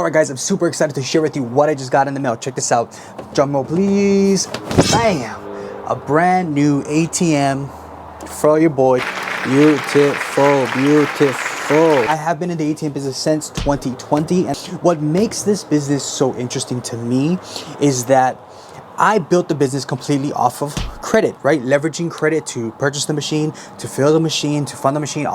All right, guys, I'm super excited to share with you what I just got in the mail. Check this out. Drum roll, please. Bam! A brand new ATM for your boy. Beautiful, beautiful. I have been in the ATM business since 2020, and what makes this business so interesting to me is that I built the business completely off of credit, right? Leveraging credit to purchase the machine, to fill the machine, to fund the machine.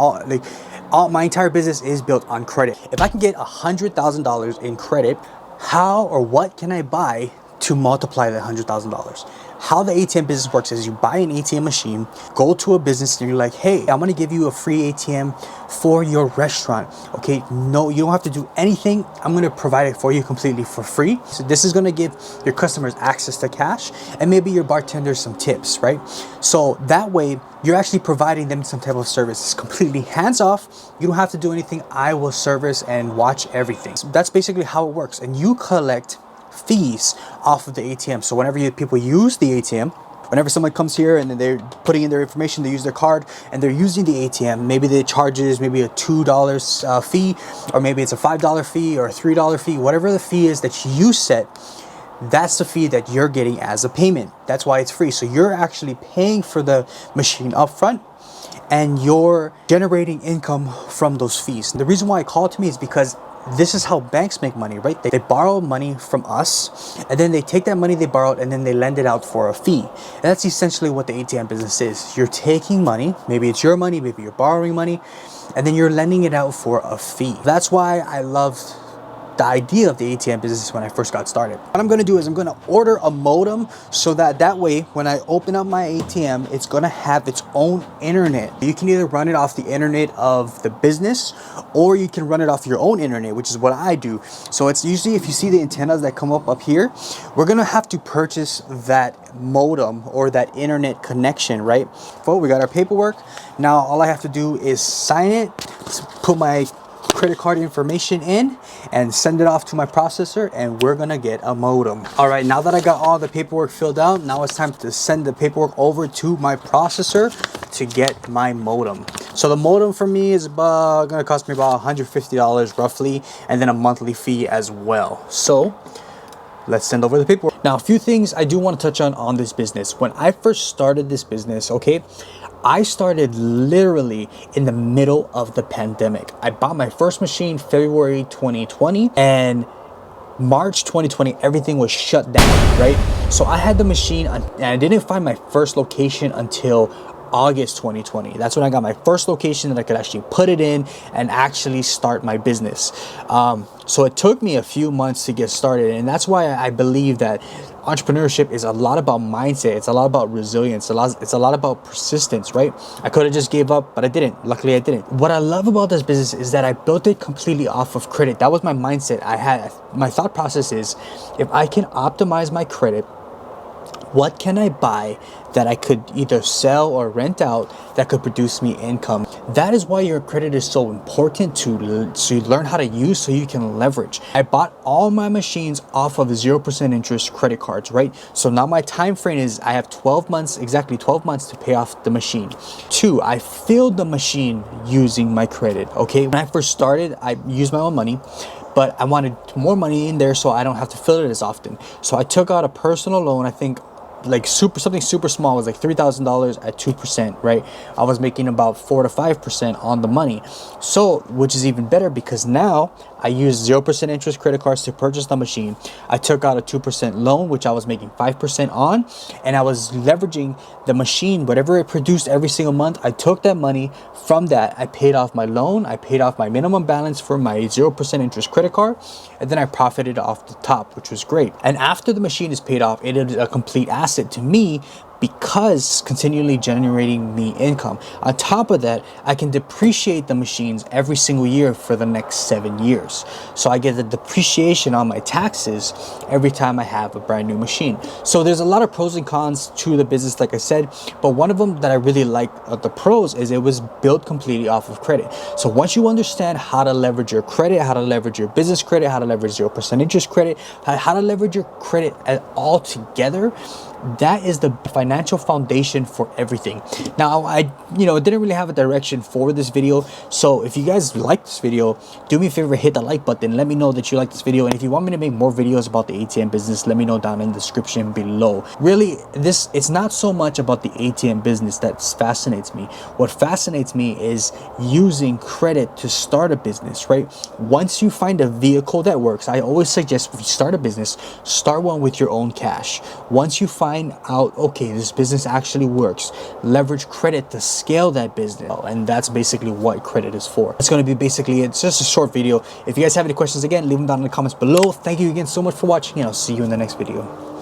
All my entire business is built on credit. If I can get $100,000 in credit, how or what can I buy to multiply that $100,000? How the ATM business works is you buy an ATM machine, go to a business and you're like, hey, I'm gonna give you a free ATM for your restaurant. Okay, no, you don't have to do anything. I'm gonna provide it for you completely for free. So this is gonna give your customers access to cash and maybe your bartenders some tips, right? So that way you're actually providing them some type of service. It's completely hands off. You don't have to do anything. I will service and watch everything. So that's basically how it works. And you collect fees off of the ATM. So whenever people use the ATM, whenever someone comes here and then they're putting in their information, they use their card and they're using the ATM, maybe the charges maybe a $2 fee, or maybe it's a $5 fee or a $3 fee, whatever the fee is that you set, that's the fee that you're getting as a payment. That's why it's free. So you're actually paying for the machine up front and you're generating income from those fees. The reason why I call it to me is because this is how banks make money, right? They borrow money from us and then they take that money they borrowed and then they lend it out for a fee. And that's essentially what the ATM business is. You're taking money, maybe it's your money, maybe you're borrowing money, and then you're lending it out for a fee. That's why I loved the idea of the ATM business when I first got started. What I'm gonna do is I'm gonna order a modem so that way when I open up my ATM, it's gonna have its own internet. You can either run it off the internet of the business or you can run it off your own internet, which is what I do. So it's usually, if you see the antennas that come up here, we're gonna have to purchase that modem or that internet connection, right? Well, we got our paperwork. Now all I have to do is sign it, put my credit card information in and send it off to my processor, and we're gonna get a modem. All right, now that I got all the paperwork filled out, now it's time to send the paperwork over to my processor to get my modem. So the modem for me is gonna cost me about $150 roughly, and then a monthly fee as well. So let's send over the paperwork. Now, a few things I do want to touch on this business. When I first started this business, okay, I started literally in the middle of the pandemic. I bought my first machine February 2020, and March 2020, everything was shut down, right? So I had the machine and I didn't find my first location until August 2020. That's when I got my first location that I could actually put it in and actually start my business. So it took me a few months to get started, and that's why I believe that entrepreneurship is a lot about mindset. It's a lot about resilience. It's a lot about persistence, right? I could have just gave up, but I didn't. Luckily, I didn't. What I love about this business is that I built it completely off of credit. That was my mindset. My thought process is, if I can optimize my credit, what can I buy that I could either sell or rent out that could produce me income? That is why your credit is so important so you learn how to use so you can leverage. I bought all my machines off of 0% interest credit cards, right? So now my time frame is I have 12 months, exactly 12 months to pay off the machine. 2, I filled the machine using my credit, okay? When I first started, I used my own money, but I wanted more money in there so I don't have to fill it as often. So I took out a personal loan, I think like something super small. It was like $3,000 at 2%, right? I was making about 4 to 5% on the money. So, which is even better because now I used 0% interest credit cards to purchase the machine. I took out a 2% loan, which I was making 5% on, and I was leveraging the machine, whatever it produced every single month. I took that money from that. I paid off my loan. I paid off my minimum balance for my 0% interest credit card, and then I profited off the top, which was great. And after the machine is paid off, it is a complete asset to me because it's continually generating me income. On top of that, I can depreciate the machines every single year for the next 7 years. So I get the depreciation on my taxes every time I have a brand new machine. So there's a lot of pros and cons to the business, like I said, but one of them that I really like, the pros, is it was built completely off of credit. So once you understand how to leverage your credit, how to leverage your business credit, how to leverage 0% interest credit, how to leverage your credit all together, That is the financial foundation for everything. Now, I didn't really have a direction for this video, so if you guys like this video, do me a favor, hit the like button. Let me know that you like this video, and if you want me to make more videos about the ATM business, let me know down in the description below. Really, it's not so much about the ATM business that fascinates me. What fascinates me is using credit to start a business, right? Once you find a vehicle that works, I always suggest if you start a business, start one with your own cash. Once you find out, okay, this business actually works, leverage credit to scale that business. And that's basically what credit is for. It's going to be basically, it's just a short video. If you guys have any questions, again, leave them down in the comments below. Thank you again so much for watching, and I'll see you in the next video.